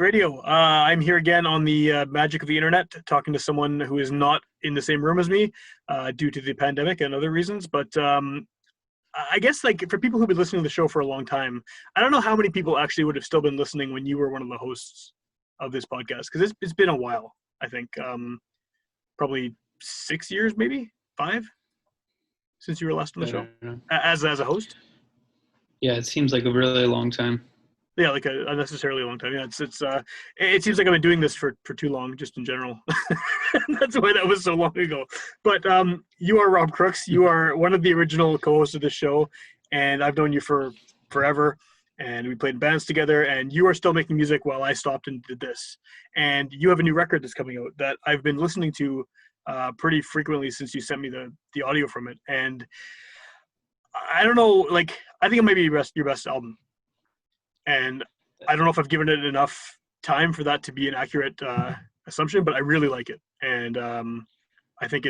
Radio. I'm here again on the magic of the internet, talking to someone who is not in the same room as me due to the pandemic and other reasons. But I guess, like, for people who've been listening to the show for a long time, I don't know how many people actually would have still been listening when you were one of the hosts of this podcast, because it's been a while. I think probably 6 years, maybe 5, since you were last on the show as a host. Yeah, it seems like a really long time. Yeah, like a unnecessarily long time. Yeah, it seems like I've been doing this for too long, just in general. That's why that was so long ago. But you are Rob Crooks. You are one of the original co-hosts of this show, and I've known you for forever. And we played in bands together. And you are still making music while I stopped and did this. And you have a new record that's coming out that I've been listening to pretty frequently since you sent me the audio from it. And I don't know, like, I think it might be your best album. And I don't know if I've given it enough time for that to be an accurate assumption, but I really like it. And I think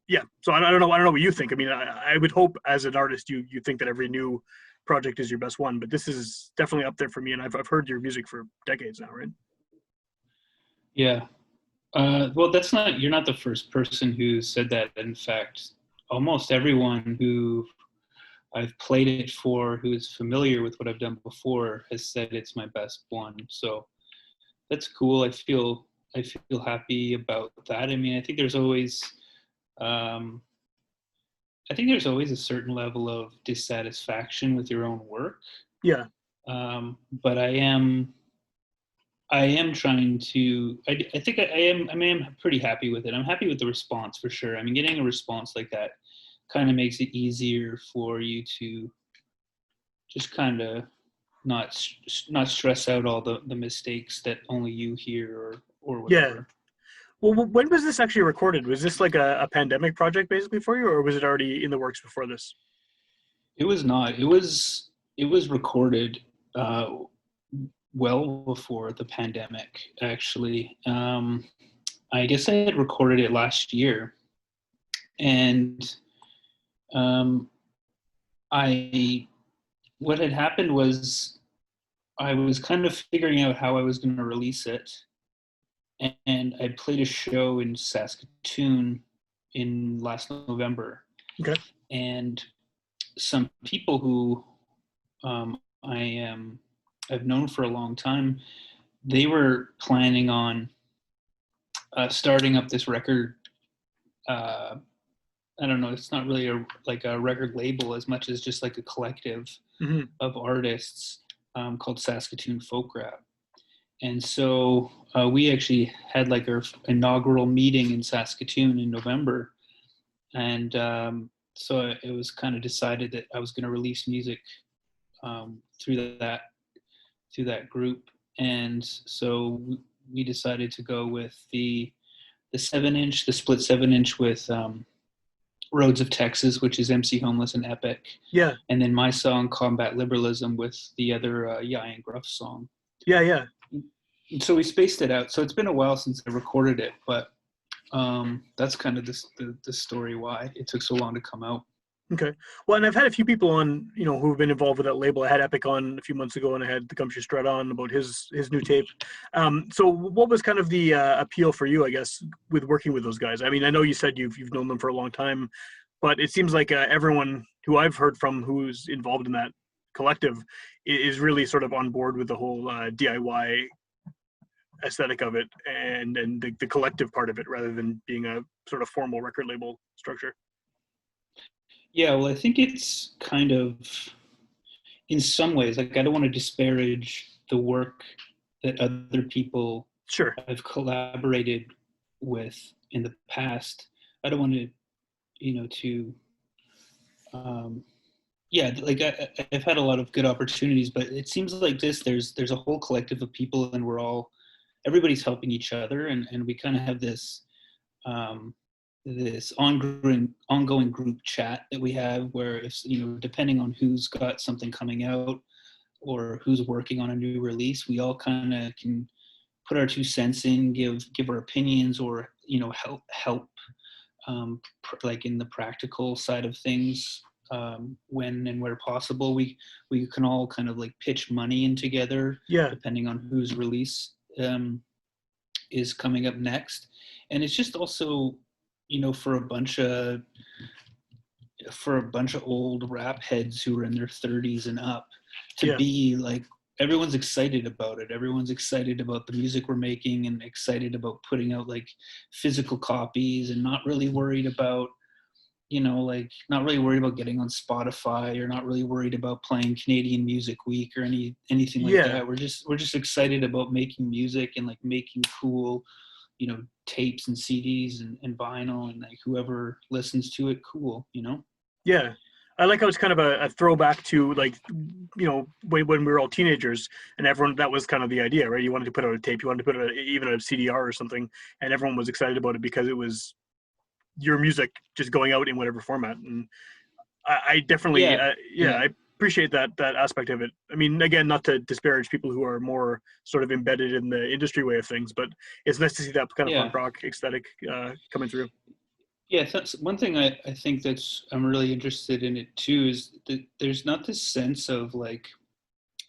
yeah. So I don't know what you think. I mean, I would hope as an artist, you think that every new project is your best one, but this is definitely up there for me. And I've heard your music for decades now, right? Yeah. Well, you're not the first person who said that. In fact, almost everyone who I've played it for, who is familiar with what I've done before, has said it's my best one. So that's cool. I feel happy about that. I mean, I think there's always a certain level of dissatisfaction with your own work. Yeah. But I am trying to. I think I am. I mean, I'm pretty happy with it. I'm happy with the response for sure. I mean, getting a response like that kind of makes it easier for you to just kind of not stress out all the mistakes that only you hear or whatever. Yeah. Well, when was this actually recorded? Was this like a pandemic project basically for you, or was it already in the works before this? It was not. It was recorded well before the pandemic, actually. I guess I had recorded it last year, and what had happened was I was kind of figuring out how I was going to release it, and I played a show in Saskatoon in last November. Okay. And some people who I've known for a long time, they were planning on starting up this record. I don't know, it's not really a record label as much as just like a collective of artists called Saskatoon Folk Rap. And so we actually had like our inaugural meeting in Saskatoon in November. And so it was kind of decided that I was going to release music through that group. And so we decided to go with the 7-inch, the split 7-inch with Roads of Texas, which is MC Homeless and Epic. Yeah. And then my song, Combat Liberalism, with the other Ian Gruff song. Yeah. And so we spaced it out. So it's been a while since I recorded it, but that's kind of the story why it took so long to come out. Okay. Well, and I've had a few people on, who've been involved with that label. I had Epic on a few months ago, and I had the Gumshoe Strut on about his new tape. So what was kind of the appeal for you, I guess, with working with those guys? I mean, I know you said you've known them for a long time, but it seems like everyone who I've heard from who's involved in that collective is really sort of on board with the whole DIY aesthetic of it and the collective part of it, rather than being a sort of formal record label structure. Yeah, well, I think it's kind of, in some ways, like, I don't want to disparage the work that other people have collaborated with in the past. I don't want to, I've had a lot of good opportunities, but it seems like there's a whole collective of people, and everybody's helping each other, and we kind of have this ongoing group chat that we have, where if depending on who's got something coming out or who's working on a new release, we all kind of can put our 2 cents in, give our opinions, or help like in the practical side of things, when and where possible. We can all kind of like pitch money in together, Yeah. depending on whose release is coming up next. And it's just also, you know, for a bunch of old rap heads who are in their 30s and up, to be like, everyone's excited about it. Everyone's excited about the music we're making and excited about putting out like physical copies, and not really worried about, you know, like not really worried about getting on Spotify, or not really worried about playing Canadian Music Week or anything like that. We're just excited about making music and like making cool, you know, tapes and CDs and vinyl, and like whoever listens to it, cool, you know? Yeah. I like how it's kind of a throwback to, like, you know, when we were all teenagers, and everyone, that was kind of the idea, right? You wanted to put out a tape, you wanted to put out even a CDR or something, and everyone was excited about it because it was your music just going out in whatever format. And I definitely, I appreciate that aspect of it. I mean, again, not to disparage people who are more sort of embedded in the industry way of things, but it's nice to see that kind of punk rock aesthetic coming through. Yeah, that's one thing I think I'm really interested in it too, is that there's not this sense of like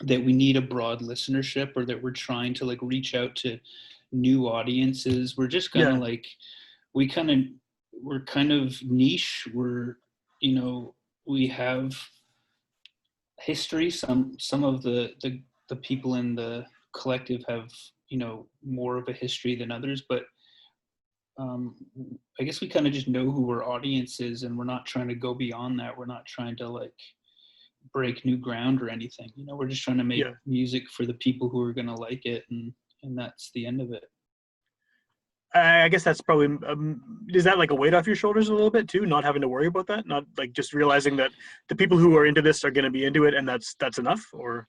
that we need a broad listenership, or that we're trying to like reach out to new audiences. We're just kind of like, we're kind of niche. We're, you know, we have history. Some of the people in the collective have, you know, more of a history than others, but I guess we kind of just know who our audience is, and we're not trying to go beyond that. We're not trying to like break new ground or anything. You know, we're just trying to make music for the people who are going to like it, and that's the end of it. I guess that's probably, is that like a weight off your shoulders a little bit too? Not having to worry about that? Not like just realizing that the people who are into this are going to be into it, and that's enough? Or?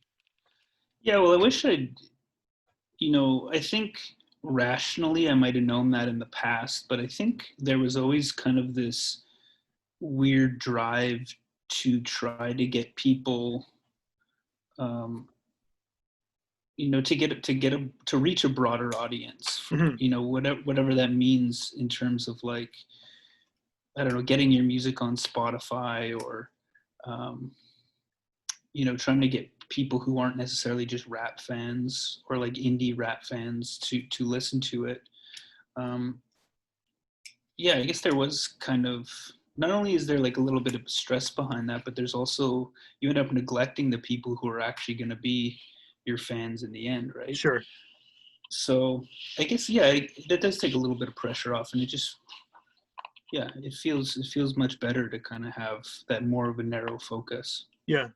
Yeah, well, I wish you know, I think rationally I might have known that in the past, but I think there was always kind of this weird drive to try to get people, you know, to reach a broader audience, you know, whatever that means in terms of like, I don't know, getting your music on Spotify, or you know, trying to get people who aren't necessarily just rap fans or like indie rap fans to listen to it. Yeah, I guess there was kind of, not only is there like a little bit of stress behind that, but there's also, you end up neglecting the people who are actually going to be your fans in the end, right? Sure. So I guess, that does take a little bit of pressure off, and it just, it feels much better to kind of have that more of a narrow focus. Yeah.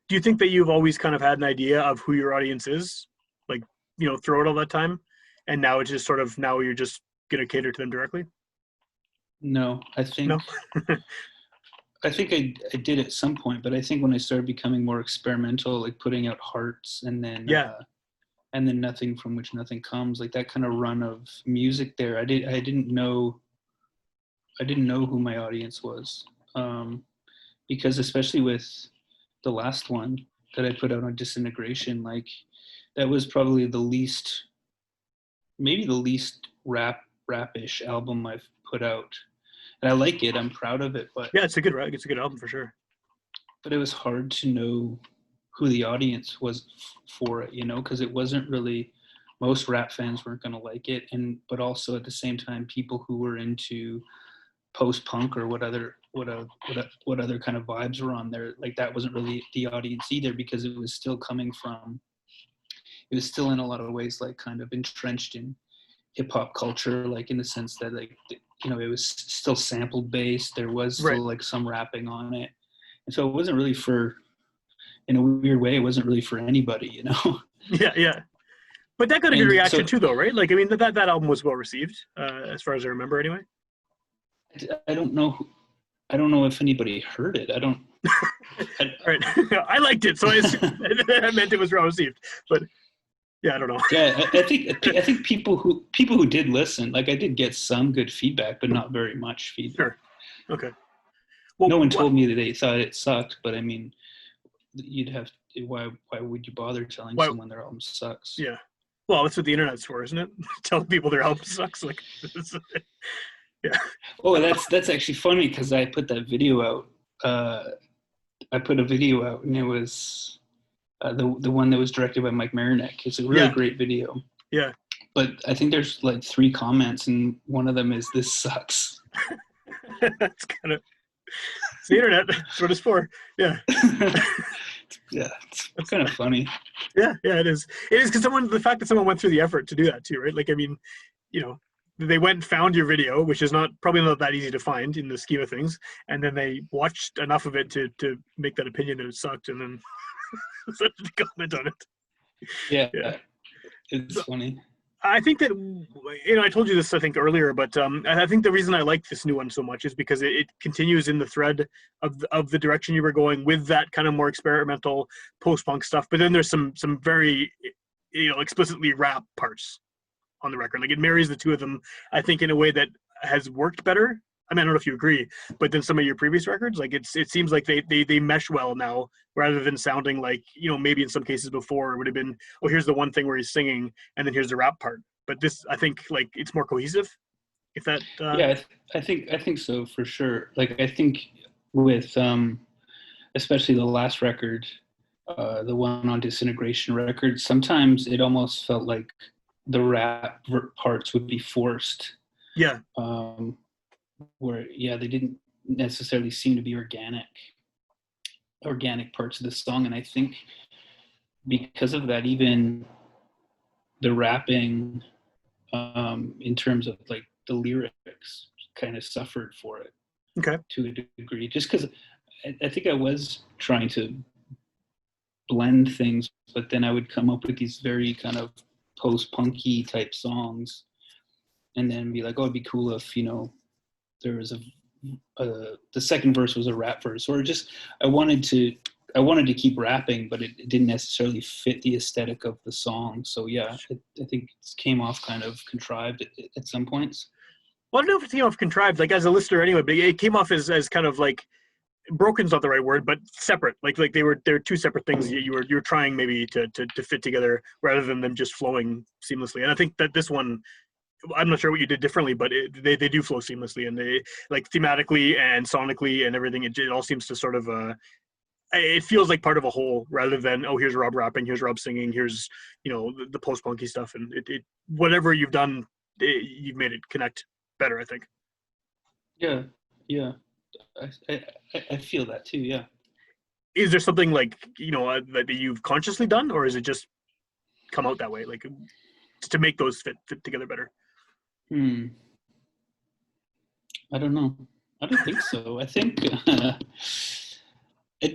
Do you think that you've always kind of had an idea of who your audience is, like, you know, throughout all that time, and now it's just sort of, now you're just going to cater to them directly? No, I think I think I did at some point, but I think when I started becoming more experimental, like putting out Hearts, and then Nothing From Which Nothing Comes, like that kind of run of music there, I didn't know who my audience was, because especially with the last one that I put out on Disintegration, like that was probably the least rap-ish album I've put out. And I like it, I'm proud of it, but it's a good album for sure. But it was hard to know who the audience was for it, you know, because it wasn't really, most rap fans weren't going to like it, but also at the same time, people who were into post-punk or what other kind of vibes were on there, like that wasn't really the audience either, because it was still in a lot of ways like kind of entrenched in hip-hop culture, like in the sense that, like, you know, it was still sample based, there was still like some rapping on it, and so it wasn't really for, in a weird way, it wasn't really for anybody, you know. But that got a good reaction too, though, right? Like, I mean, that album was well received, as far as I remember, anyway. I don't know if anybody heard it. I don't. Right. I liked it, so I meant it was well received. But yeah, I don't know. Yeah, I think people who did listen, like I did get some good feedback, but not very much feedback. Sure. Okay. Well, no one told me that they thought it sucked, but I mean, you'd have to, why would you bother telling someone their album sucks? Yeah. Well, that's what the internet's for, isn't it? Tell people their album sucks. Like, yeah. Oh, that's actually funny, because I put that video out I put a video out, and it was the one that was directed by Mike Marinek. It's a really Yeah. great video. Yeah. But I think there's like 3 comments, and one of them is, "This sucks." That's kind of, it's the internet. That's what it's for. Yeah. Yeah, it's kind of funny. Yeah, it is. It is because the fact that someone went through the effort to do that too, right? Like, I mean, you know, they went and found your video, which is probably not that easy to find in the scheme of things, and then they watched enough of it to make that opinion that it sucked, and then started to comment on it. Yeah. It's So, funny. I think that, I told you this I think earlier, but I think the reason I like this new one so much is because it continues in the thread of the direction you were going with that kind of more experimental post-punk stuff. But then there's some very explicitly rap parts on the record. Like, it marries the two of them, I think, in a way that has worked better. I mean, I don't know if you agree, but then some of your previous records, like, it seems like they mesh well now, rather than sounding like, maybe in some cases before it would have been, oh, here's the one thing where he's singing and then here's the rap part. But this, I think, like, it's more cohesive. If that, Yeah, I think so, for sure. Like, I think with especially the last record, the one on Disintegration Records, sometimes it almost felt like the rap parts would be forced. Yeah. Where they didn't necessarily seem to be organic parts of the song, and I think because of that, even the rapping, in terms of like the lyrics, kind of suffered for it. Okay. To a degree, just because I think I was trying to blend things, but then I would come up with these very kind of post-punky type songs, and then be like, oh, it'd be cool if there was the second verse was a rap verse, or just I wanted to keep rapping, but it didn't necessarily fit the aesthetic of the song. So yeah, I think it came off kind of contrived at some points. Well, I don't know if it came off contrived, like, as a listener anyway, but it came off as kind of like, broken's not the right word, but separate. Like they're two separate things you were trying maybe to fit together, rather than them just flowing seamlessly. And I think that this one, I'm not sure what you did differently, but they do flow seamlessly, and they, like, thematically and sonically and everything. It all seems to sort of it feels like part of a whole, rather than, oh, here's Rob rapping, here's Rob singing, here's the post punky stuff, and it whatever you've done, you've made it connect better, I think. Yeah. I feel that too. Yeah. Is there something like that you've consciously done, or is it just come out that way, like, to make those fit together better? I don't know. I don't think so. I think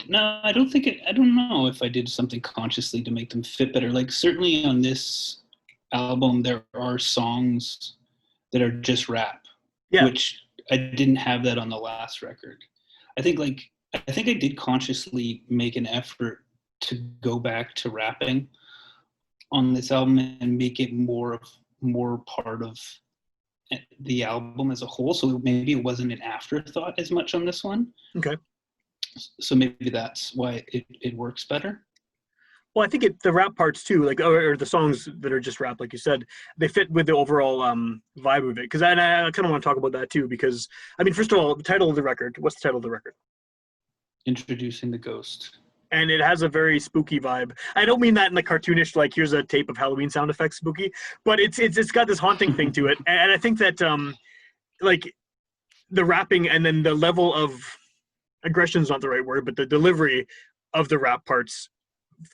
no, I don't think it. I don't know if I did something consciously to make them fit better. Like, certainly on this album, there are songs that are just rap, which I didn't have that on the last record. I think I did consciously make an effort to go back to rapping on this album and make it more part of the album as a whole. So maybe it wasn't an afterthought as much on this one. Okay. So maybe that's why it works better. Well, I think the rap parts too, like, or the songs that are just rap, like you said, they fit with the overall vibe of it. Because I kind of want to talk about that too, because, I mean, first of all, the title of the record. What's the title of the record? Introducing the Ghost. And it has a very spooky vibe. I don't mean that in the cartoonish, like, here's a tape of Halloween sound effects spooky, but it's got this haunting thing to it. And I think that like, the rapping and then the level of aggression is not the right word, but the delivery of the rap parts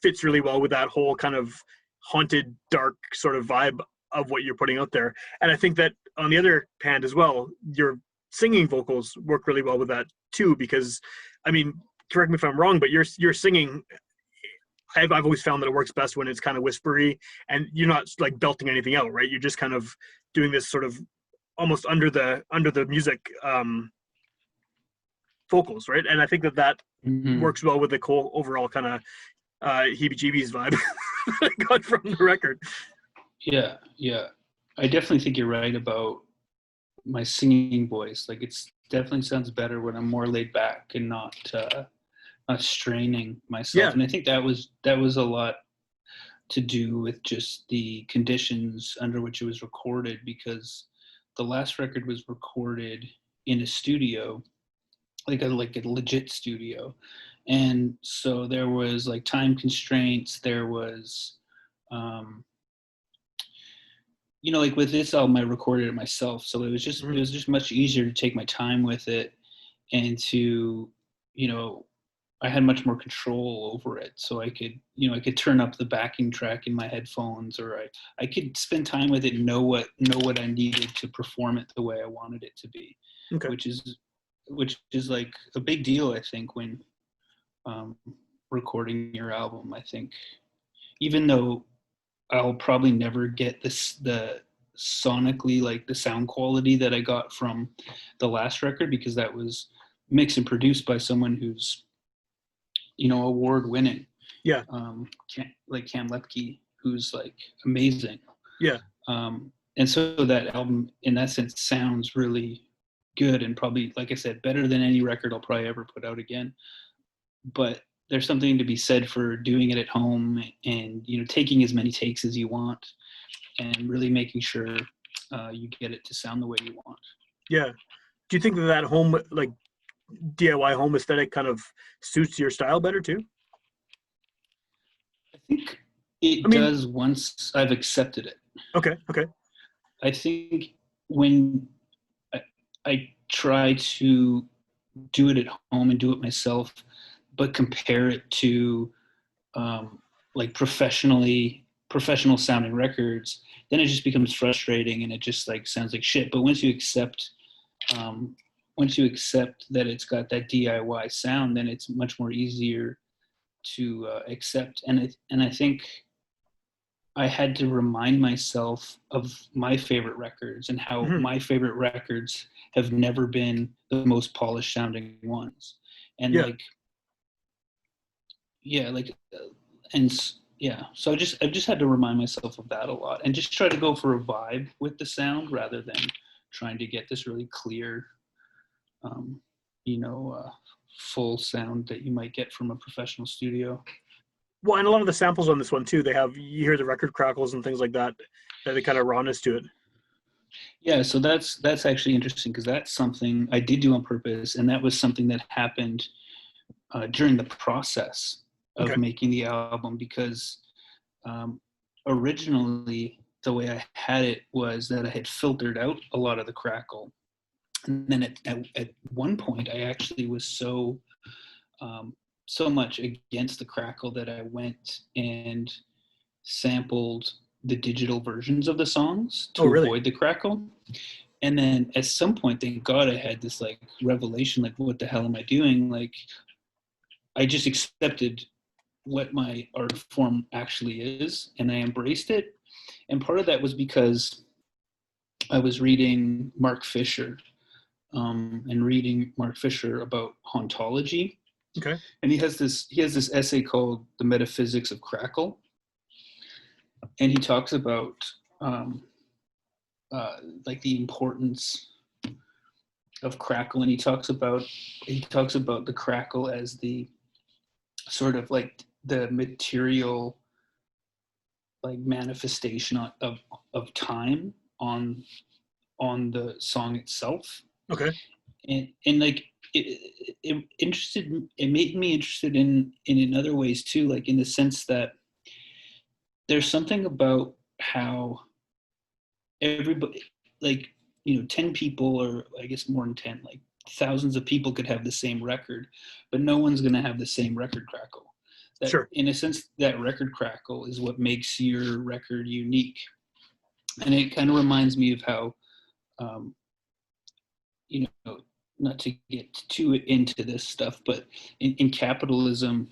fits really well with that whole kind of haunted, dark sort of vibe of what you're putting out there. And I think that on the other hand as well, your singing vocals work really well with that too, because, I mean, correct me if I'm wrong, but your singing, I've always found that it works best when it's kind of whispery and you're not like belting anything out, right? You're just kind of doing this sort of almost under the music vocals, right? And I think that works well with the whole overall kind of heebie-jeebies vibe I got from the record. Yeah. I definitely think you're right about my singing voice. Like, it definitely sounds better when I'm more laid back and not straining myself. Yeah. And I think that was a lot to do with just the conditions under which it was recorded, because the last record was recorded in a studio, like a legit studio, And so there was like time constraints. There was, like with this album, I recorded it myself. So it was just much easier to take my time with it, and to, I had much more control over it. So I could turn up the backing track in my headphones, or I could spend time with it and know what I needed to perform it the way I wanted it to be, Okay. which is like a big deal, I think, when recording your album. I think even though I'll probably never get the sonically, like the sound quality that I got from the last record, because that was mixed and produced by someone who's, award winning. Yeah. Like Cam Lepke, who's like amazing. Yeah. And so that album, in that sense, sounds really good, and probably, like I said, better than any record I'll probably ever put out again. But there's something to be said for doing it at home, and taking as many takes as you want, and really making sure you get it to sound the way you want. Yeah. Do you think that home, like DIY home aesthetic, kind of suits your style better too? I think it does, once I've accepted it. Okay. I think when I try to do it at home and do it myself, but compare it to like professional sounding records, then it just becomes frustrating, and it just like sounds like shit. But once you accept that it's got that DIY sound, then it's much more easier to accept. And I think I had to remind myself of my favorite records, and how my favorite records have never been the most polished sounding ones. And so I've just had to remind myself of that a lot, and just try to go for a vibe with the sound, rather than trying to get this really clear, full sound that you might get from a professional studio. Well, and a lot of the samples on this one too, you hear the record crackles and things like that, the kind of rawness to it. Yeah, so that's actually interesting, because that's something I did do on purpose, and that was something that happened during the process of making the album, because originally the way I had it was that I had filtered out a lot of the crackle, and then at one point I actually was so much against the crackle that I went and sampled the digital versions of the songs to avoid the crackle. And then at some point, thank God, I had this like revelation, like, what the hell am I doing? Like, I just accepted what my art form actually is, and I embraced it. And part of that was because I was reading Mark Fisher, about hauntology. Okay. And he has this essay called "The Metaphysics of Crackle," and he talks about like the importance of crackle, and he talks about the crackle as the sort of like the material, like manifestation of time on the song itself. Okay. And like it made me interested in other ways too, like in the sense that there's something about how everybody, like, 10 people, or I guess more than 10, like thousands of people could have the same record, but no one's going to have the same record crackle. In a sense, that record crackle is what makes your record unique. And it kind of reminds me of how, not to get too into this stuff, but in capitalism,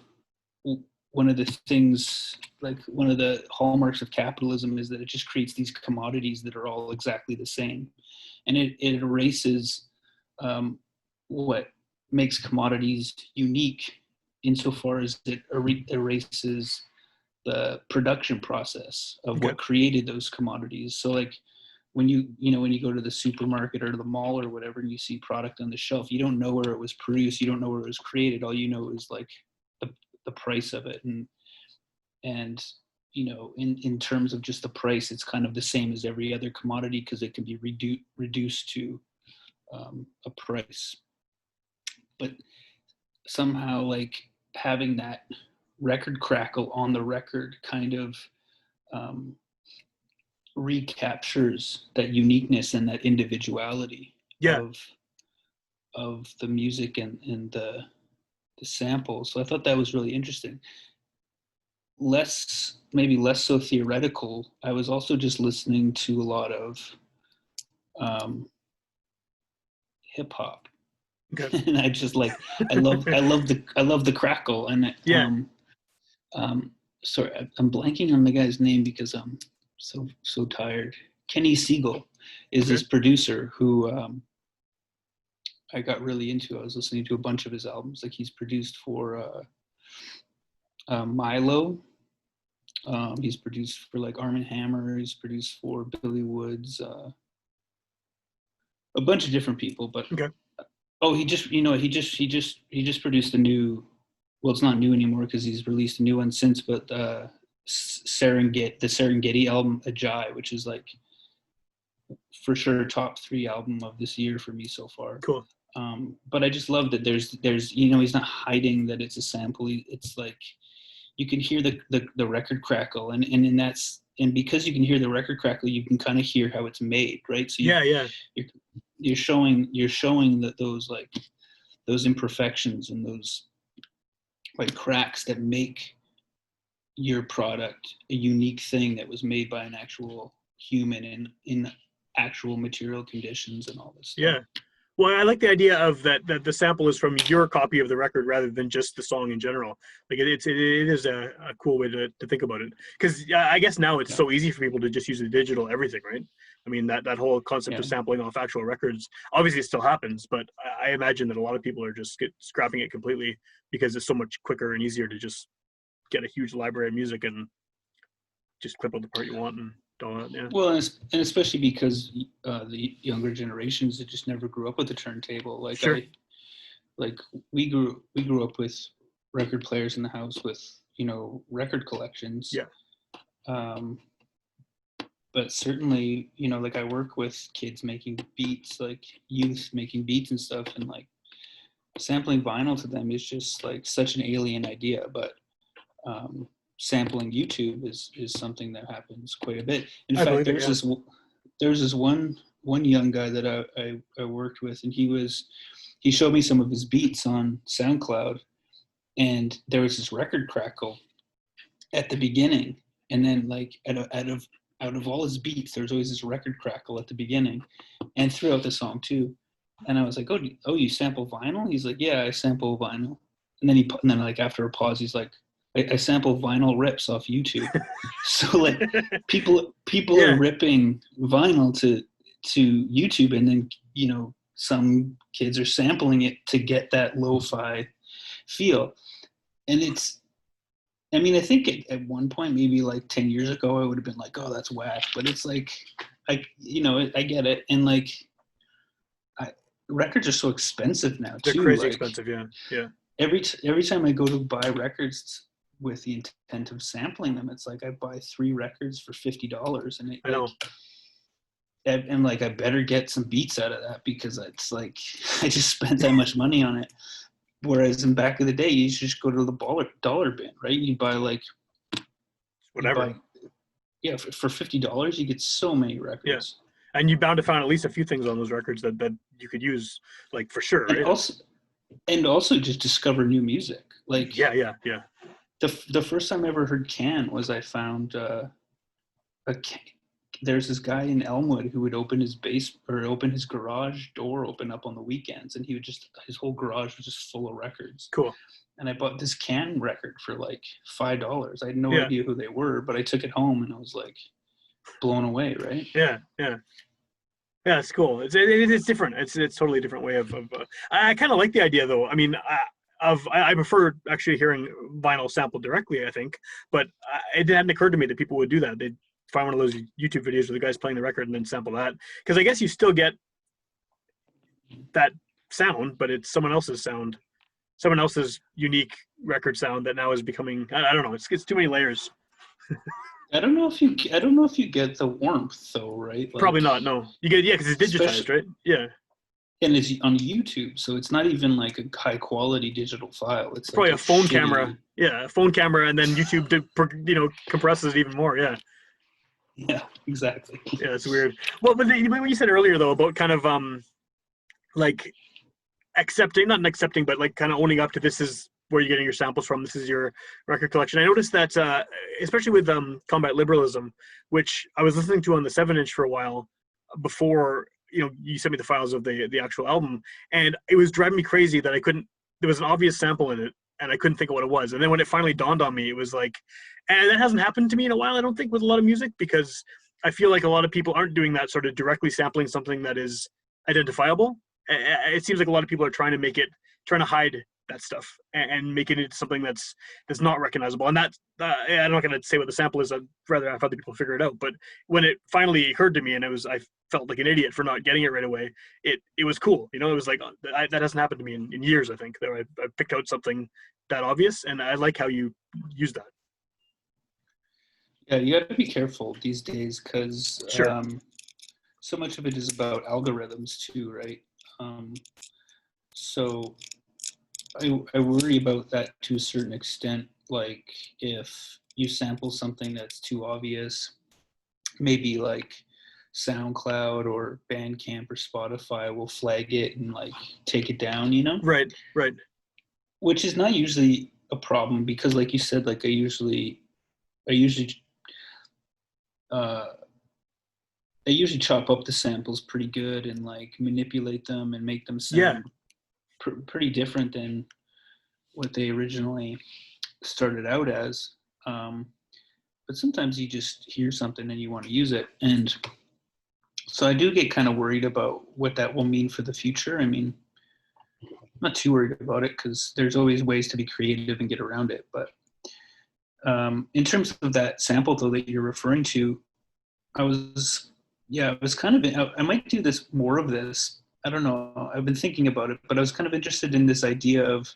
one of the things, like one of the hallmarks of capitalism, is that it just creates these commodities that are all exactly the same. And it erases what makes commodities unique, insofar as it erases the production process of what created those commodities. So like when you go to the supermarket or the mall or whatever, and you see product on the shelf, you don't know where it was produced, you don't know where it was created. All you know is like the price of it. And in terms of just the price, it's kind of the same as every other commodity, because it can be reduced to a price. But somehow, like, having that record crackle on the record kind of recaptures that uniqueness and that individuality Yeah. of the music and the samples. So I thought that was really interesting. Maybe less so theoretical. I was also just listening to a lot of hip hop. Okay. And I just like I love the crackle and Yeah. Sorry, I'm blanking on the guy's name because I'm so tired. Kenny Siegel is Okay. this producer who I got really into. I was listening to a bunch of his albums. Like he's produced for Milo. He's produced for like Arm & Hammer. He's produced for Billy Woods. A bunch of different people, but Okay. oh, he just produced a new. Well, it's not new anymore because he's released a new one since. But the Serengeti album Ajay, which is like for sure top 3 album of this year for me so far. Cool. But I just love that there's he's not hiding that it's a sample. It's like you can hear the record crackle, and because you can hear the record crackle, you can kind of hear how it's made, right? So you're showing that those imperfections and those like cracks that make your product a unique thing that was made by an actual human in actual material conditions and all this stuff. Yeah. Well, I like the idea of that the sample is from your copy of the record rather than just the song in general. Like it is a cool way to think about it. Because I guess now it's so easy for people to just use the digital everything, right? I mean, that whole concept of sampling off actual records obviously still happens, but I imagine that a lot of people are just scrapping it completely because it's so much quicker and easier to just get a huge library of music and just clip out the part you want and all that. Yeah. Well, and especially because the younger generations that just never grew up with the turntable. Like sure. We grew up with record players in the house with record collections. Yeah. But certainly, like I work with kids making beats, like youth making beats and stuff, and like sampling vinyl to them is just like such an alien idea. But sampling YouTube is something that happens quite a bit. In fact, there's this one young guy that I worked with, and he showed me some of his beats on SoundCloud, and there was this record crackle at the beginning, and then like out of all his beats, there's always this record crackle at the beginning and throughout the song too. And I was like, oh, you sample vinyl? He's like, yeah, I sample vinyl. And then like after a pause, he's like, I sample vinyl rips off YouTube. So like people are ripping vinyl to YouTube, and then some kids are sampling it to get that lo-fi feel. And I think at one point, maybe like 10 years ago, I would have been like, oh, that's whack. But it's like, I get it. And like, records are so expensive now too. They're crazy expensive, yeah. Every time I go to buy records with the intent of sampling them, it's like I buy 3 records for $50, and I know. And like I better get some beats out of that because it's like I just spent that much money on it. Whereas in back of the day, you just go to the dollar bin, right? You buy like whatever. For $50, you get so many records. Yeah. And you're bound to find at least a few things on those records that you could use, like for sure. And right? also just discover new music. Like yeah. The first time I ever heard Can was I found there's this guy in Elmwood who would open his garage door open up on the weekends, and his whole garage was just full of records. Cool. And I bought this Can record for like $5. I had no idea who they were, but I took it home and I was like blown away, right? Yeah. Yeah, it's cool. It's different. It's a totally different way of I kind of like the idea though. I mean, I prefer actually hearing vinyl sampled directly, I think, but it hadn't occurred to me that people would do that. They'd find one of those YouTube videos where the guy's playing the record and then sample that. Because I guess you still get that sound, but it's someone else's sound, someone else's unique record sound that now is becoming, I don't know, it's too many layers. I don't know if you get the warmth though, right? Like, probably not. No, you get because it's digitized, right? Yeah. And it's on YouTube, so it's not even like a high quality digital file. It's like probably a phone shitty... camera. Yeah, a phone camera, and then YouTube compresses it even more. Yeah. Yeah, exactly. Yeah, it's weird. Well, but what you said earlier though about kind of like not accepting, but like kind of owning up to this is where you're getting your samples from. This is your record collection. I noticed that, especially with Combat Liberalism, which I was listening to on the 7-inch for a while before, you sent me the files of the actual album, and it was driving me crazy that I couldn't. There was an obvious sample in it, and I couldn't think of what it was. And then when it finally dawned on me, it was like, and that hasn't happened to me in a while, I don't think, with a lot of music, because I feel like a lot of people aren't doing that, sort of directly sampling something that is identifiable. It seems like a lot of people are trying to hide that stuff and making it something that's not recognizable. And that I'm not going to say what the sample is. I'd rather have other people figure it out. But when it finally occurred to me, and I felt like an idiot for not getting it right away, it was cool. It was like, that hasn't happened to me in years, I think, that I picked out something that obvious, and I like how you use that. Yeah, you got to be careful these days, because Sure. so much of it is about algorithms too, right? So I worry about that to a certain extent. Like, if you sample something that's too obvious, maybe like SoundCloud or Bandcamp or Spotify will flag it and like take it down, Right. Which is not usually a problem, because like you said, like I usually chop up the samples pretty good and like manipulate them and make them sound pretty different than what they originally started out as. But sometimes you just hear something and you want to use it. And so I do get kind of worried about what that will mean for the future. I mean, I'm not too worried about it, because there's always ways to be creative and get around it. But in terms of that sample, though, that you're referring to, I was kind of, I might do more of this. I don't know. I've been thinking about it, but I was kind of interested in this idea of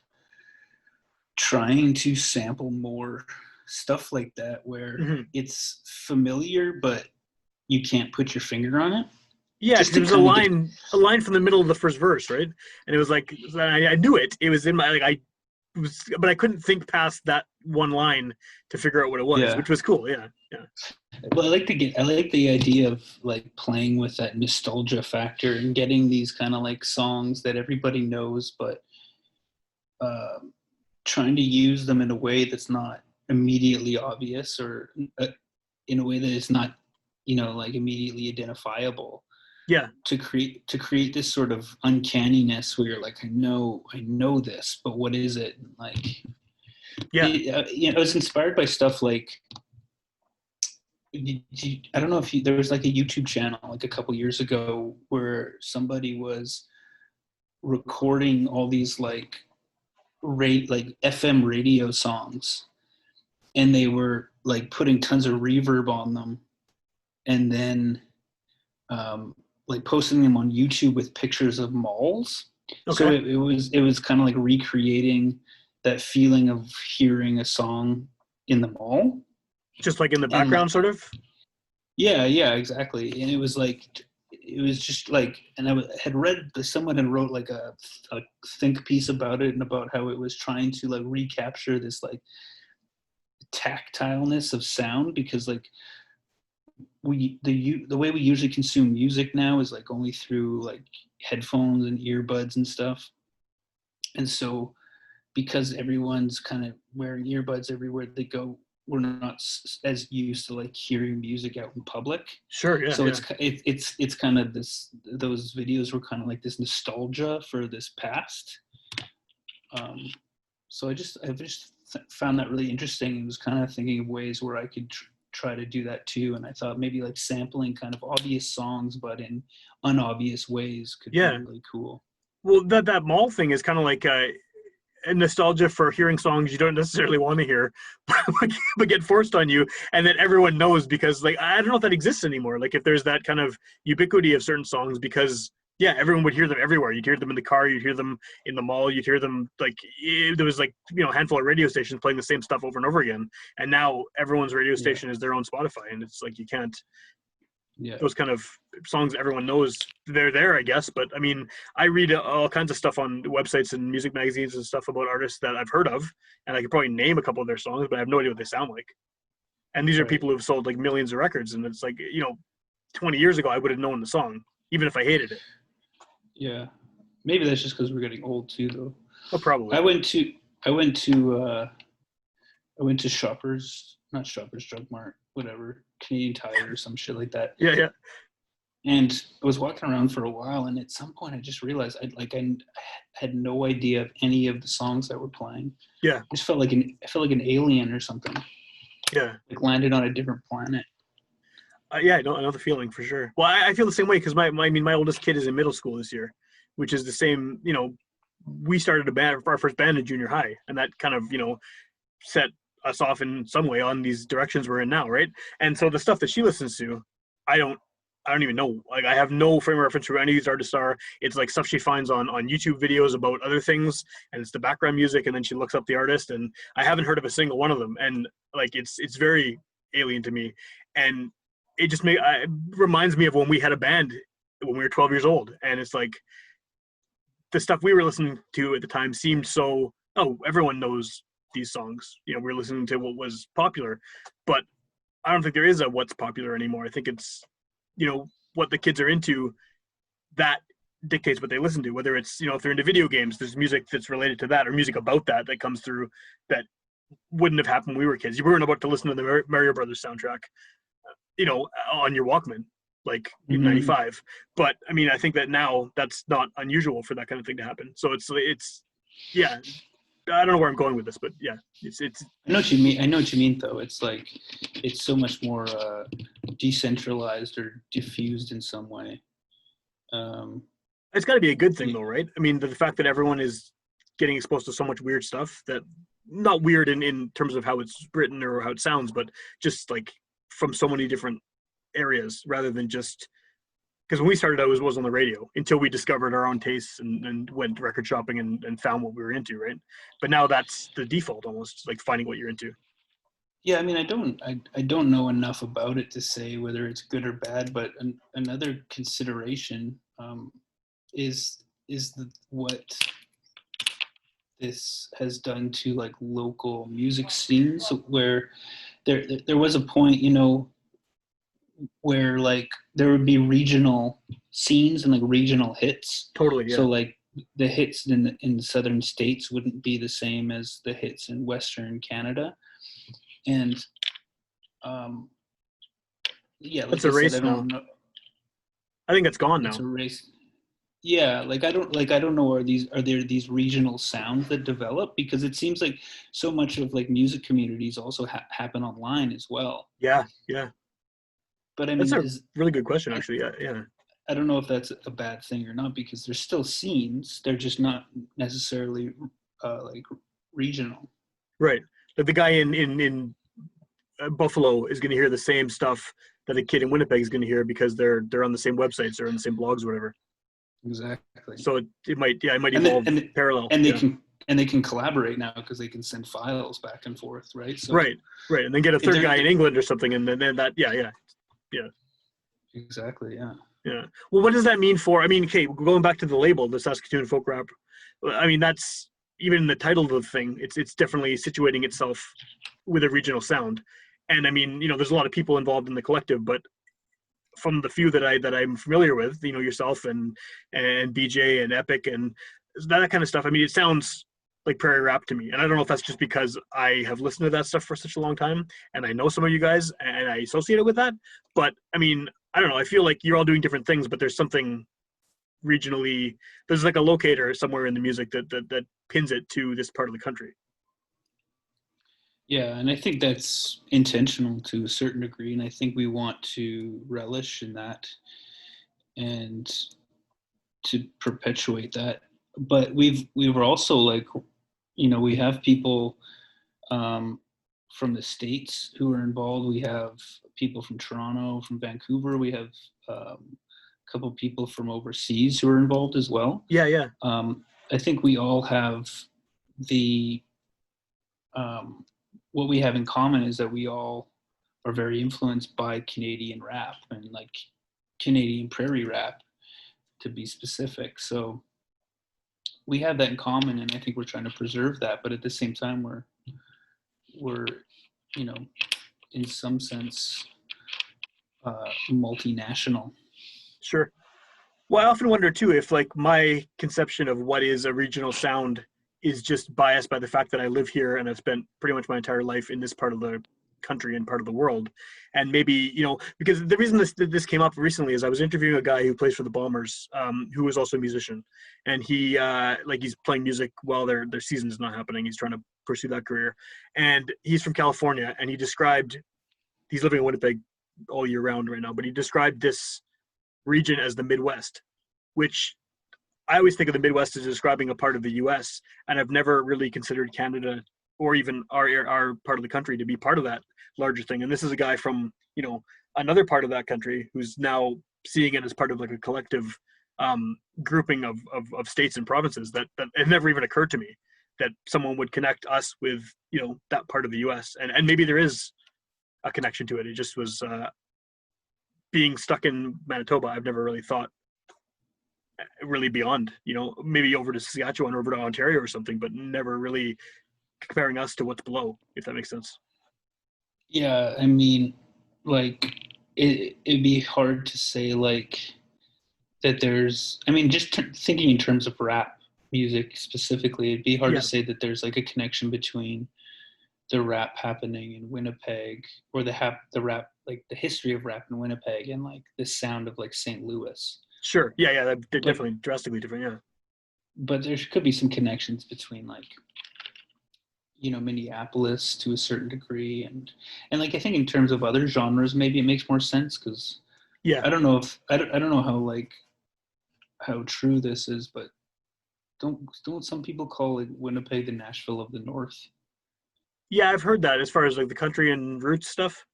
trying to sample more stuff like that, where it's familiar, but you can't put your finger on it. Yeah, because it was a line from the middle of the first verse, right? And it was like, I knew it. It was in my, but I couldn't think past that one line to figure out what it was, which was cool. Yeah. Well, I like the idea of like playing with that nostalgia factor and getting these kind of like songs that everybody knows, but trying to use them in a way that's not immediately obvious, or in a way that is not, like immediately identifiable. Yeah. To create this sort of uncanniness where you're like, I know this, but what is it? Like, I was inspired by stuff like, I don't know if there was like a YouTube channel like a couple years ago where somebody was recording all these like FM radio songs, and they were like putting tons of reverb on them, and then like posting them on YouTube with pictures of malls. Okay. So it was kind of like recreating that feeling of hearing a song in the mall, just like in the background, sort of. Yeah, exactly. And it was just like, and I had read, someone had wrote like a think piece about it, and about how it was trying to like recapture this like tactileness of sound, because like the way we usually consume music now is like only through like headphones and earbuds and stuff. And so because everyone's kind of wearing earbuds everywhere they go, we're not as used to like hearing music out in public. Sure, yeah. So it's kind of those videos were kind of like this nostalgia for this past. So I just found that really interesting, and was kind of thinking of ways where I could try to do that too. And I thought maybe like sampling kind of obvious songs, but in unobvious ways could be really cool. Well, that mall thing is kind of like a nostalgia for hearing songs you don't necessarily want to hear, but get forced on you, and then everyone knows, because like, I don't know if that exists anymore. Like if there's that kind of ubiquity of certain songs, because everyone would hear them everywhere. You'd hear them in the car, you'd hear them in the mall, you'd hear them like, there was like, a handful of radio stations playing the same stuff over and over again. And now everyone's radio station is their own Spotify, and it's like, you can't, those kind of songs everyone knows, they're there, I guess. But I mean, I read all kinds of stuff on websites and music magazines and stuff about artists that I've heard of, and I could probably name a couple of their songs, but I have no idea what they sound like. And these are Right. people who've sold like millions of records, and it's like, 20 years ago I would have known the song, even if I hated it. Yeah. Maybe that's just because we're getting old too, though. Oh, probably. I went to not Shoppers Drug Mart, whatever, Canadian Tire or some shit like that. Yeah, yeah. And I was walking around for a while, and at some point I just realized I had no idea of any of the songs that were playing. Yeah. I just felt like an alien or something. Yeah. Like landed on a different planet. Yeah, I know the feeling for sure. Well, I feel the same way because my oldest kid is in middle school this year, which is the same. We started a band, our first band in junior high, and that kind of set us off in some way on these directions we're in now, right? And so the stuff that she listens to, I don't even know. Like, I have no frame of reference for any of these artists are. It's like stuff she finds on YouTube videos about other things, and it's the background music, and then she looks up the artist, and I haven't heard of a single one of them, and like it's very alien to me, and it just reminds me of when we had a band when we were 12 years old, and it's like the stuff we were listening to at the time seemed so, oh, everyone knows these songs. We're listening to what was popular, but I don't think there is a what's popular anymore. I think it's what the kids are into that dictates what they listen to, whether it's if they're into video games, there's music that's related to that or music about that comes through that wouldn't have happened when we were kids. You weren't about to listen to the Mario Brothers soundtrack on your Walkman like in 95. But I mean, I think that now that's not unusual for that kind of thing to happen. So it's yeah, I don't know where I'm going with this, but yeah, it's I know what you mean though. It's like it's so much more decentralized or diffused in some way. It's got to be a good thing though, right? I mean, the fact that everyone is getting exposed to so much weird stuff, that not weird in terms of how it's written or how it sounds, but just like from so many different areas rather than just because when we started out it was on the radio until we discovered our own tastes and went record shopping and found what we were into, right? But now that's the default, almost, like finding what you're into. Yeah, I mean, I don't know enough about it to say whether it's good or bad, but another consideration is what this has done to like local music scenes, where there was a point, where like there would be regional scenes and like regional hits. Totally, yeah. So like the hits in the southern states wouldn't be the same as the hits in Western Canada, and yeah, like it's a race now. I think it's gone now. It's a race. Yeah, like I don't know, are there these regional sounds that develop, because it seems like so much of like music communities also happen online as well. Yeah. But I mean, that's a really good question, actually. Yeah. I don't know if that's a bad thing or not, because there's still scenes. They're just not necessarily like regional. Right. Like the guy in Buffalo is going to hear the same stuff that a kid in Winnipeg is going to hear because they're on the same websites or on the same blogs or whatever. Exactly. So it might evolve parallel. And they can collaborate now because they can send files back and forth, right? So right, and then get a third guy in England or something, and then that, yeah. Exactly, yeah. Yeah. Well, what does that mean for? I mean, okay, going back to the label, the Saskatoon Folk Rap. I mean, that's even the title of the thing. It's definitely situating itself with a regional sound, and I mean, there's a lot of people involved in the collective, but from the few that I'm familiar with, yourself and BJ and Epic and that kind of stuff. I mean, it sounds like prairie rap to me, and I don't know if that's just because I have listened to that stuff for such a long time and I know some of you guys and I associate it with that. But I mean, I don't know. I feel like you're all doing different things, but there's something regionally. There's like a locator somewhere in the music that pins it to this part of the country. Yeah, and I think that's intentional to a certain degree, and I think we want to relish in that and to perpetuate that. But we were also like, we have people from the States who are involved. We have people from Toronto, from Vancouver. We have a couple of people from overseas who are involved as well. Yeah. I think we all have the what we have in common is that we all are very influenced by Canadian rap and like Canadian prairie rap, to be specific. So we have that in common, and I think we're trying to preserve that. But at the same time, we're you know, in some sense, multinational. Sure. Well, I often wonder too if like my conception of what is a regional sound is just biased by the fact that I live here and I've spent pretty much my entire life in this part of the country and part of the world. And maybe, because the reason this came up recently is I was interviewing a guy who plays for the Bombers, who is also a musician. And he's playing music while their season is not happening. He's trying to pursue that career. And he's from California, and he's living in Winnipeg all year round right now, but he described this region as the Midwest, which I always think of the Midwest as describing a part of the U.S., and I've never really considered Canada or even our part of the country to be part of that larger thing. And this is a guy from another part of that country who's now seeing it as part of like a collective grouping of states and provinces that it never even occurred to me that someone would connect us with that part of the U.S. and maybe there is a connection to it. It just was being stuck in Manitoba. I've never really thought really beyond, maybe over to Saskatchewan or over to Ontario or something, but never really comparing us to what's below, if that makes sense. Yeah, I mean, like it'd be hard to say like that there's, I mean, just thinking in terms of rap music specifically, it'd be hard to say that there's like a connection between the rap happening in Winnipeg or the rap, like the history of rap in Winnipeg and like the sound of like St. Louis. Sure. Yeah. They're definitely drastically different. Yeah. But there could be some connections between like, Minneapolis to a certain degree. And like, I think in terms of other genres, maybe it makes more sense because I don't know how true this is, but don't some people call like Winnipeg the Nashville of the North? Yeah, I've heard that as far as like the country and roots stuff.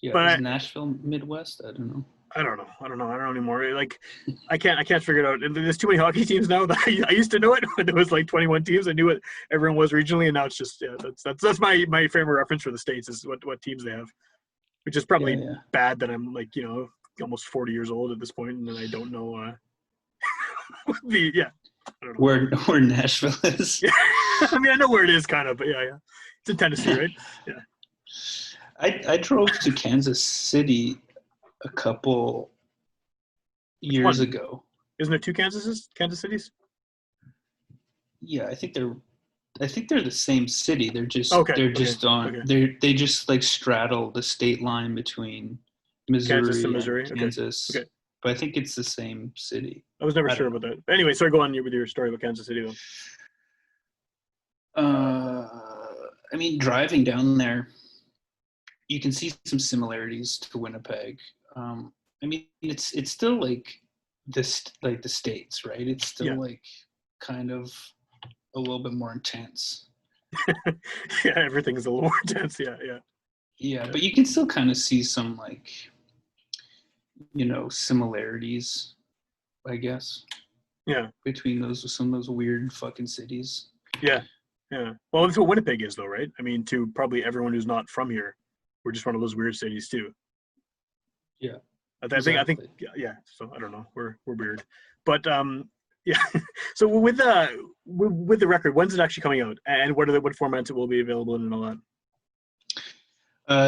Yeah, but is Nashville Midwest? I don't know. I don't know anymore. Like, I can't figure it out. There's too many hockey teams now that I used to know it when there was like 21 teams. I knew what everyone was regionally, and now it's just that's my frame of reference for the States is what teams they have, which is probably bad that I'm like almost 40 years old at this point, and then I don't know I don't know where Nashville is. I mean, I know where it is, kind of, but yeah, it's in Tennessee, right? Yeah. I drove to Kansas City a couple years ago. Isn't there two Kansas Cities? Yeah, I think they're the same city. They're just on. They just like straddle the state line between Missouri and Kansas. Okay. But I think it's the same city. I was never sure about that. But anyway, sorry, go on with your story about Kansas City though. I mean, driving down there, you can see some similarities to Winnipeg. I mean, it's still like this, like the States, right? It's still like kind of a little bit more intense. Yeah, everything's a little more intense. Yeah, but you can still kind of see some like, similarities, I guess. Yeah. Between some of those weird fucking cities. Yeah. Well, that's what Winnipeg is, though, right? I mean, to probably everyone who's not from here, we're just one of those weird cities too. Yeah. I think. Yeah. So I don't know. We're weird, but yeah. So with the record, when's it actually coming out, and what formats it will be available in and all that?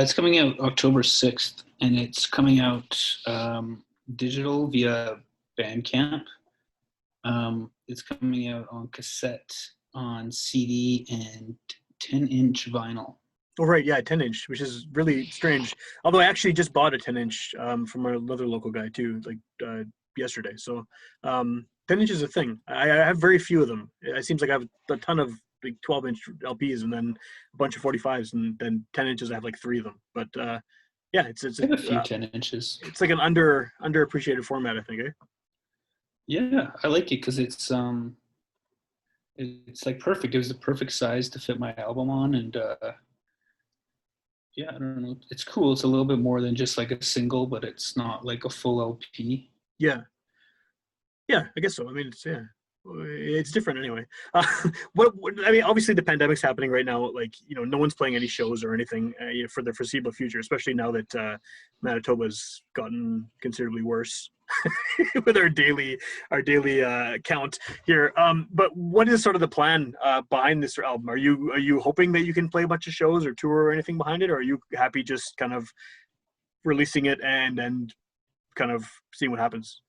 It's coming out October 6th, and it's coming out digital via Bandcamp. It's coming out on cassette, on CD, and 10-inch vinyl. Oh, right. Yeah, 10-inch, which is really strange. Although I actually just bought a 10-inch from another local guy too, like yesterday. So 10-inch is a thing. I have very few of them. It seems like I have a ton of like 12-inch LPs and then a bunch of 45s, and then 10 inches I have like 3 of them. But yeah, it's I have a few 10 inches. It's like an underappreciated format, I think. Yeah, I like it because it's like perfect. It was the perfect size to fit my album on, and yeah, I don't know. It's cool. It's a little bit more than just like a single, but it's not like a full LP. Yeah, I guess so. I mean, it's It's different anyway. What I mean, obviously the pandemic's happening right now. Like, no one's playing any shows or anything for the foreseeable future, especially now that Manitoba's gotten considerably worse with our daily count here. But what is sort of the plan behind this album? Are you hoping that you can play a bunch of shows or tour or anything behind it, or are you happy just kind of releasing it and kind of seeing what happens?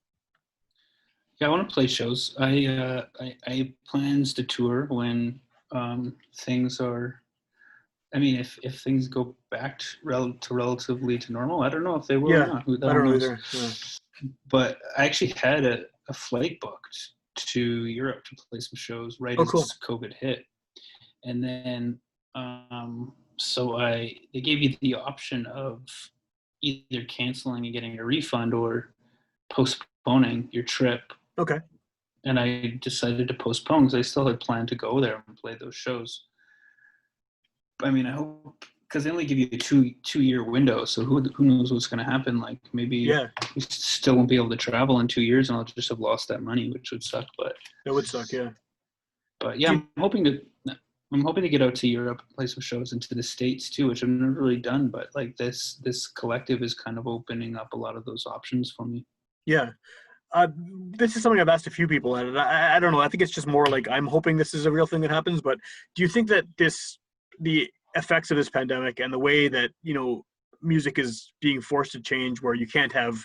Yeah, I want to play shows. I have plans to tour when things are. I mean, if things go back to relatively to normal, I don't know if they will or Yeah, not. Who the I hell don't know knows? either. Yeah. But I actually had a flight booked to Europe to play some shows right Oh, as cool. COVID hit, and then so they gave you the option of either canceling and getting a refund or postponing your trip. Okay. And I decided to postpone because I still had planned to go there and play those shows. I mean, I hope, because they only give you a two-year window, so who knows what's going to happen? Like, maybe Yeah, we still won't be able to travel in 2 years, and I'll just have lost that money, which would suck. that would suck. Yeah. But yeah, Do you, I'm hoping to get out to Europe, play some shows into the States too, which I've never really done. But like this collective is kind of opening up a lot of those options for me. yeah. This is something I've asked a few people, and I don't know. I think it's just more like I'm hoping this is a real thing that happens. But do you think that the effects of this pandemic and the way that music is being forced to change, where you can't have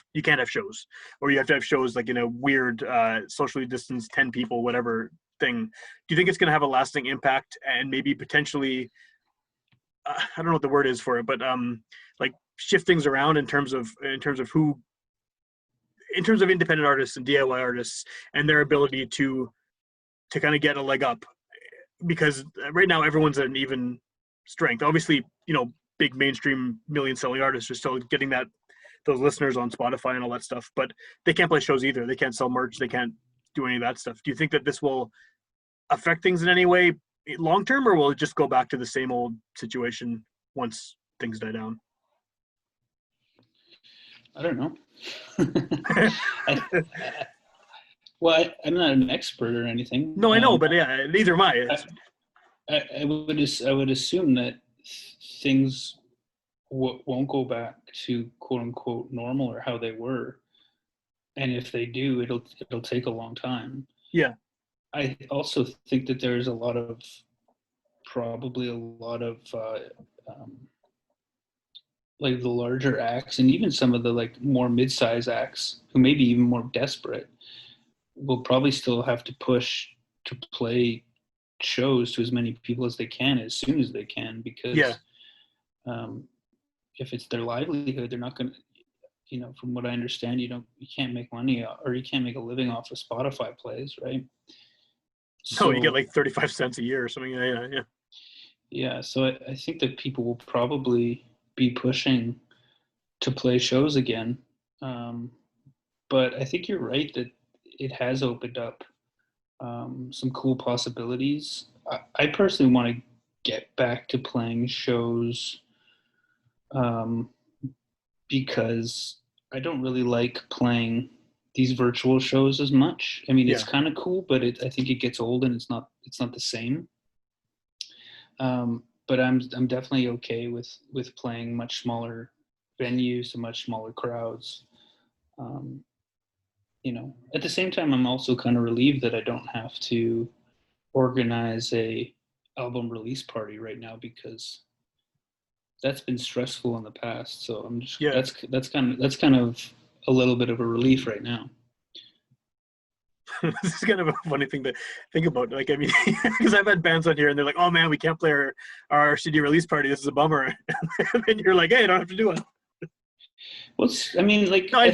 shows, or you have to have shows like in a weird socially distanced 10 people whatever thing? Do you think it's going to have a lasting impact and maybe potentially I don't know what the word is for it, but like shift things around who in terms of independent artists and DIY artists and their ability to kind of get a leg up, because right now everyone's at an even strength. Obviously, big mainstream million selling artists are still getting those listeners on Spotify and all that stuff, but they can't play shows either. They can't sell merch. They can't do any of that stuff. Do you think that this will affect things in any way long term, or will it just go back to the same old situation once things die down? I don't know. I, I'm not an expert or anything. No, I know, but yeah, neither am I. I would assume that things won't go back to quote unquote normal or how they were, and if they do, it'll take a long time. Yeah. I also think that there's probably a lot of like the larger acts and even some of the like more mid-size acts who may be even more desperate will probably still have to push to play shows to as many people as they can as soon as they can, because Yeah. If it's their livelihood, they're not going to, from what I understand, you can't make money or you can't make a living off of Spotify plays, right? So you get like 35 cents a year or something. Yeah. Yeah. So I think that people will probably be pushing to play shows again. But I think you're right that it has opened up some cool possibilities. I personally want to get back to playing shows because I don't really like playing these virtual shows as much. I mean, it's kind of cool, but I think it gets old and it's not the same. But I'm definitely okay with playing much smaller venues to much smaller crowds. At the same time, I'm also kind of relieved that I don't have to organize a album release party right now, because that's been stressful in the past. So I'm just that's kind of a little bit of a relief right now. This is kind of a funny thing to think about. Like, I mean, because I've had bands on here and they're like, "Oh man, we can't play our CD release party. This is a bummer." And then you're like, "Hey, I don't have to do it." Well, I mean, like, no, I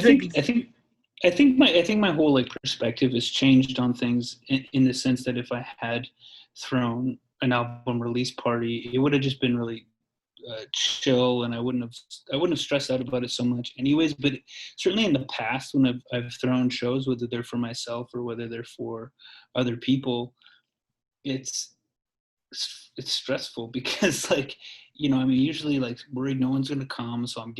think my whole like perspective has changed on things in the sense that if I had thrown an album release party, it would have just been really chill, and I wouldn't have stressed out about it so much anyways. But certainly in the past, when I've thrown shows, whether they're for myself or whether they're for other people, it's stressful because like, I mean, usually like worried no one's going to come. So I'm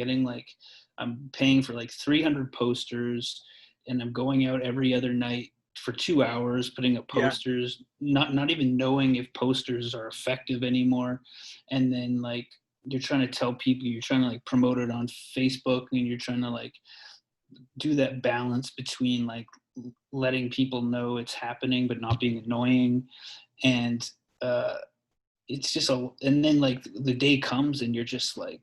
paying for like 300 posters and I'm going out every other night for 2 hours putting up posters, not even knowing if posters are effective anymore. And then like you're trying to tell people, you're trying to like promote it on Facebook, and you're trying to like do that balance between like letting people know it's happening but not being annoying. And it's just and then like the day comes and you're just like,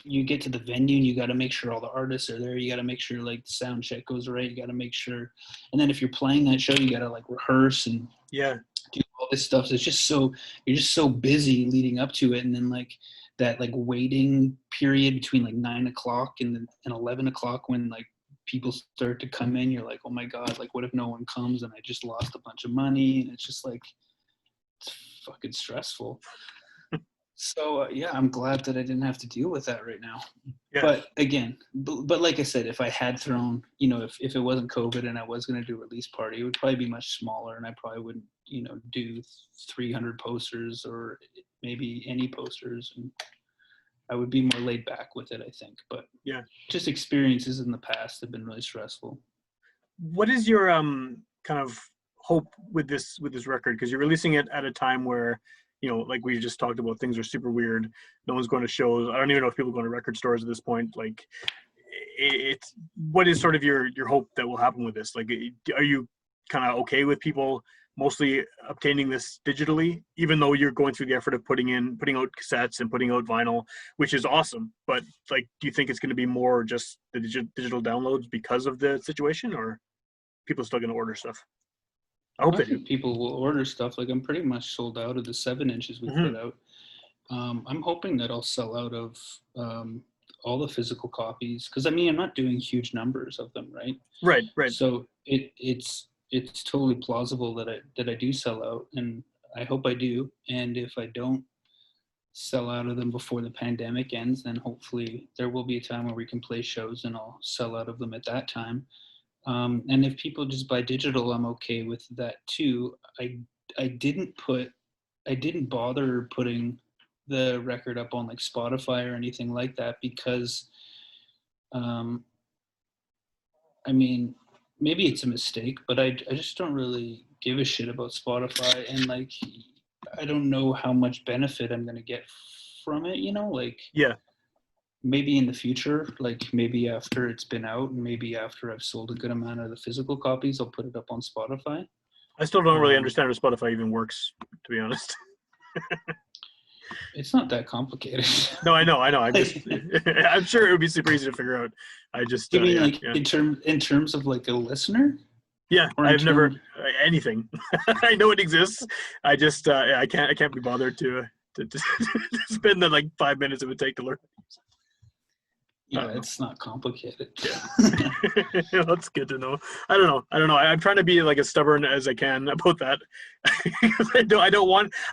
you get to the venue and you got to make sure all the artists are there. You got to make sure like the sound check goes right. You got to make sure. And then if you're playing that show, you got to like rehearse and do all this stuff. So it's just you're just so busy leading up to it. And then like that like waiting period between like 9 o'clock and 11 o'clock when like people start to come in, you're like, oh my God, like what if no one comes and I just lost a bunch of money? And it's just like, it's fucking stressful. So yeah, I'm glad that I didn't have to deal with that right now. Yeah. But again, but like I said, if I had thrown, you know, if it wasn't COVID and I was going to do a release party, it would probably be much smaller, and I probably wouldn't, you know, do 300 posters or maybe any posters, and I would be more laid back with it, I think. But yeah, just experiences in the past have been really stressful. What is your kind of hope with this record? Because you're releasing it at a time where, you know, like we just talked about, things are super weird. No one's going to shows. I don't even know if people go to record stores at this point. Like, it's what is sort of your hope that will happen with this? Like, are you kind of okay with people mostly obtaining this digitally, even though you're going through the effort of putting out cassettes and putting out vinyl, which is awesome? But like, do you think it's going to be more just the digital downloads because of the situation, or people are still going to order stuff? I think people will order stuff. Like I'm pretty much sold out of the 7 inches we put out. I'm hoping that I'll sell out of all the physical copies, because I mean I'm not doing huge numbers of them, right? Right. So it's totally plausible that I do sell out, and I hope I do. And if I don't sell out of them before the pandemic ends, then hopefully there will be a time where we can play shows and I'll sell out of them at that time. And if people just buy digital, I'm okay with that too. I didn't bother putting the record up on like Spotify or anything like that because, I mean, maybe it's a mistake, but I just don't really give a shit about Spotify, and like, I don't know how much benefit I'm going to get from it, you know, like, yeah. Maybe in the future, like maybe after it's been out and maybe after I've sold a good amount of the physical copies, I'll put it up on Spotify. I still don't really understand how Spotify even works, to be honest. It's not that complicated. No, I know. I'm sure it would be super easy to figure out. I just. You mean in terms of like a listener? Yeah, I've never anything. I know it exists. I just I can't be bothered to spend the like 5 minutes it would take to learn. Yeah, it's not complicated. Yeah. That's good to know. I don't know. I'm trying to be like as stubborn as I can about that.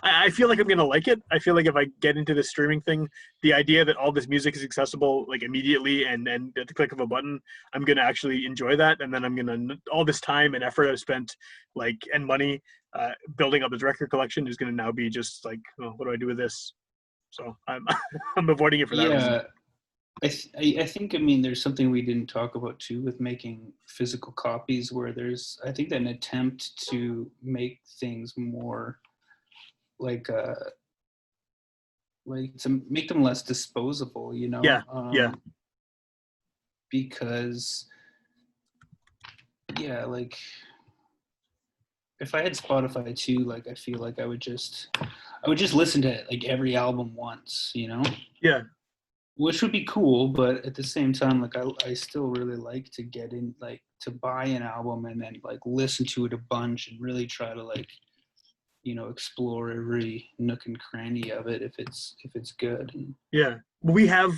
I feel like I'm going to like it. I feel like if I get into the streaming thing, the idea that all this music is accessible like immediately and at the click of a button, I'm going to actually enjoy that. And then I'm going to, all this time and effort I've spent like, and money building up this record collection is going to now be just like, oh, what do I do with this? So I'm avoiding it for that reason. I think, I mean, there's something we didn't talk about too with making physical copies, where there's, I think, an attempt to make things more like to make them less disposable, you know? Yeah. Because, yeah, like if I had Spotify too, like I feel like I would just listen to like every album once, you know? Yeah. Which would be cool, but at the same time, like I still really like to get in, like to buy an album and then like listen to it a bunch and really try to like, you know, explore every nook and cranny of it if it's good. Yeah, we have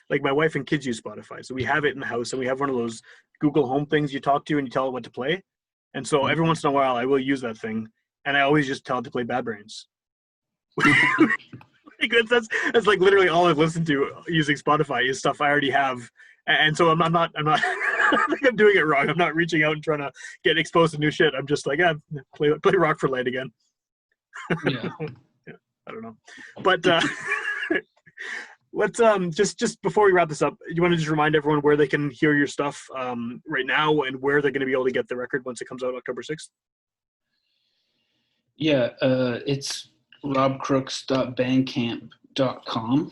like my wife and kids use Spotify, so we have it in the house, and we have one of those Google Home things you talk to and you tell it what to play. And so every once in a while, I will use that thing, and I always just tell it to play Bad Brains. That's like literally all I've listened to using Spotify is stuff I already have, and so I'm not I think I'm doing it wrong. I'm not reaching out and trying to get exposed to new shit. I'm just like, play Rock for Light again. Yeah. I don't know, but Let's just before we wrap this up, you want to just remind everyone where they can hear your stuff right now and where they're going to be able to get the record once it comes out October 6th? Yeah, it's robcrooks.bandcamp.com.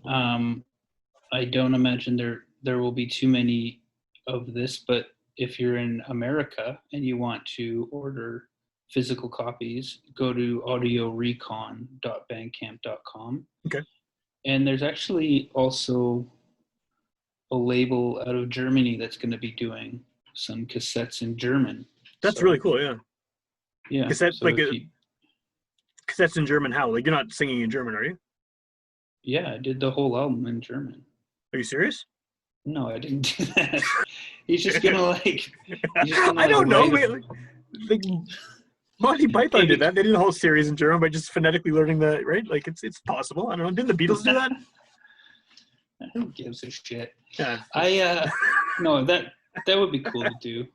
I don't imagine there will be too many of this, but if you're in America and you want to order physical copies, go to audiorecon.bandcamp.com. Okay. And there's actually also a label out of Germany that's going to be doing some cassettes in German. That's really cool, yeah. Yeah. Cassettes, so like cassettes in German, how? Like, you're not singing in German, are you? Yeah, I did the whole album in German. Are you serious? No, I didn't do that. He's just gonna I don't know. Like Monty Python did that. They did a whole series in German by just phonetically learning the right. Like it's possible. I don't know. Didn't the Beatles do that? Who gives a shit? Yeah. No, that would be cool to do.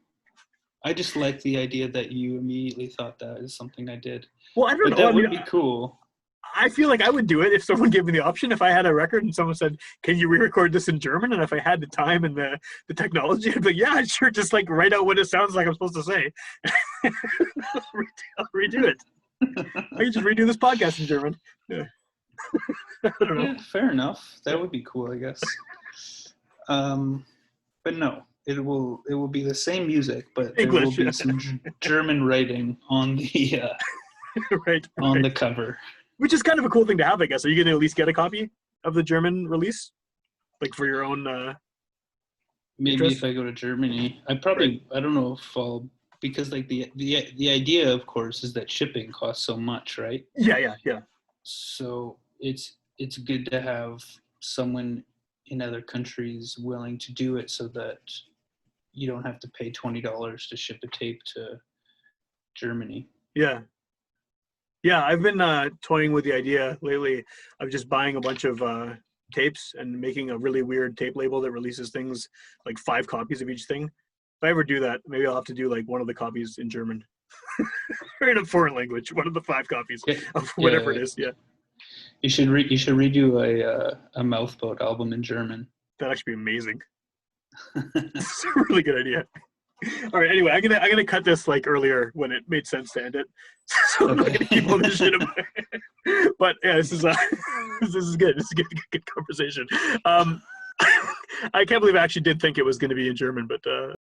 I just like the idea that you immediately thought that is something I did. Well, I don't know. That would be cool. I feel like I would do it if someone gave me the option. If I had a record and someone said, "Can you re-record this in German?" and if I had the time and the technology, I'd be like, "Yeah, sure." Just like write out what it sounds like I'm supposed to say. I'll redo it. I can just redo this podcast in German. Yeah. I don't know. Yeah, fair enough. That would be cool, I guess. But no, it will be the same music, but there will be some German writing on the the cover. Which is kind of a cool thing to have, I guess. Are you going to at least get a copy of the German release, like for your own? Maybe interest? If I go to Germany, I don't know if I'll, because like the idea, of course, is that shipping costs so much, right? Yeah. So it's good to have someone in other countries willing to do it, so that you don't have to pay $20 to ship a tape to Germany. Yeah. Yeah, I've been toying with the idea lately of just buying a bunch of tapes and making a really weird tape label that releases things like 5 copies of each thing. If I ever do that, maybe I'll have to do like one of the copies in German or in a foreign language, one of the 5 copies of whatever it is. Yeah. You should redo a Mouthboat album in German. That'd actually be amazing. It's a really good idea. All right. Anyway, I'm gonna cut this like earlier when it made sense to end it, so I'm not gonna keep all this shit about it. But yeah, this is good. This is good conversation. I can't believe I actually did think it was going to be in German, but